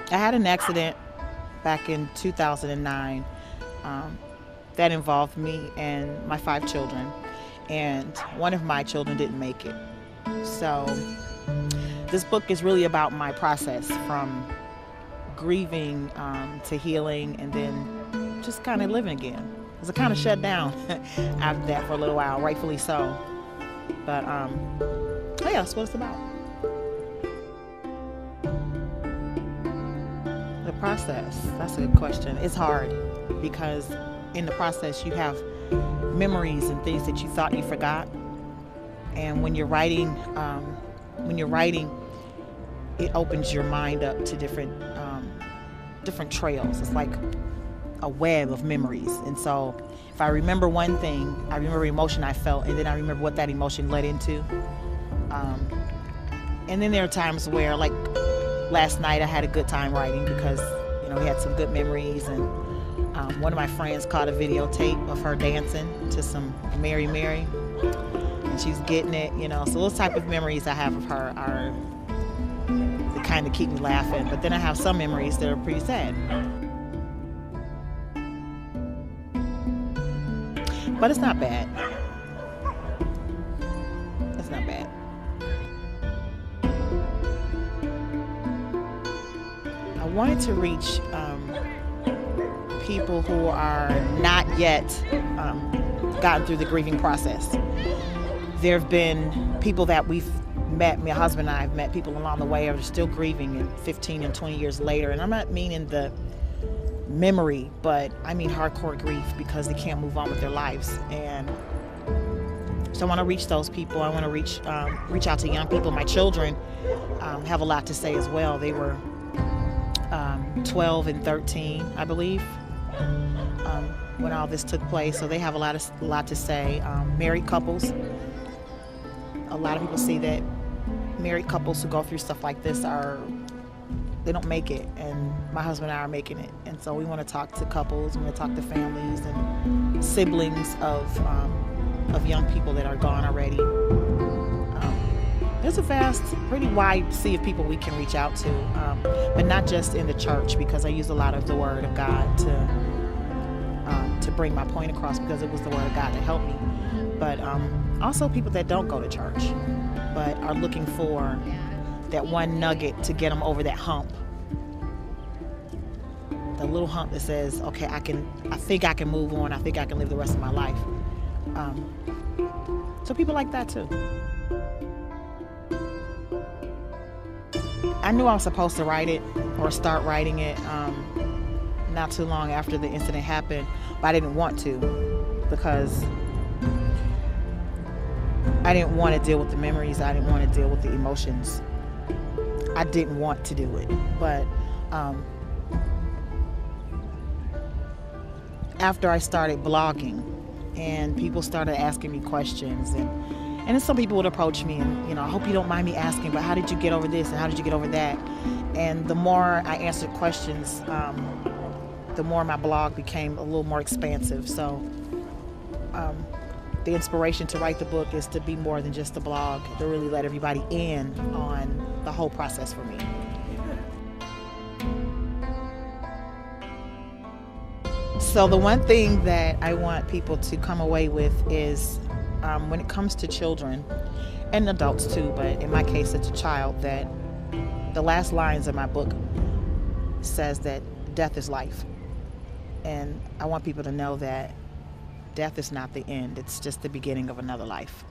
I had an accident back in 2009 that involved me and my 5 children, and one of my children didn't make it. So this book is really about my process from grieving to healing, and then just kind of living again. Because I kind of shut down after that for a little while, rightfully so. But yeah, that's what it's about. The process, that's a good question. It's hard because in the process you have memories and things that you thought you forgot. And when you're writing, it opens your mind up to different trails. It's like a web of memories. And so if I remember one thing, I remember the emotion I felt, and then I remember what that emotion led into. And then there are times where, like last night, I had a good time writing because, we had some good memories. And one of my friends caught a videotape of her dancing to some Mary Mary. And she's getting it, So those type of memories I have of her are they kind of keep me laughing. But then I have some memories that are pretty sad. But it's not bad. It's not bad. I wanted to reach people who are not yet gotten through the grieving process. There have been people that we've met, my husband and I have met people along the way who are still grieving and 15 and 20 years later. And I'm not meaning the memory, but I mean hardcore grief because they can't move on with their lives. And so I want to reach those people. I want to reach out to young people. My children have a lot to say as well. They were 12 and 13, I believe, when all this took place. So they have a lot to say. Married couples. A lot of people see that married couples who go through stuff like this they don't make it, and my husband and I are making it. And so we want to talk to couples, we want to talk to families and siblings of young people that are gone already. There's a vast, pretty wide sea of people we can reach out to, but not just in the church, because I use a lot of the Word of God to bring my point across, because it was the Word of God that helped me. But also people that don't go to church, but are looking for that one nugget to get them over that hump. The little hump that says, okay, I think I can move on. I think I can live the rest of my life. So people like that too. I knew I was supposed to write it or start writing it not too long after the incident happened, but I didn't want to because I didn't want to deal with the memories. I didn't want to deal with the emotions. I didn't want to do it, but after I started blogging and people started asking me questions, and then some people would approach me and, I hope you don't mind me asking, but how did you get over this and how did you get over that? And the more I answered questions, the more my blog became a little more expansive. So the inspiration to write the book is to be more than just a blog, to really let everybody in on the whole process for me. So the one thing that I want people to come away with is when it comes to children and adults too, but in my case it's a child, that the last lines of my book says that death is life. And I want people to know that death is not the end, it's just the beginning of another life.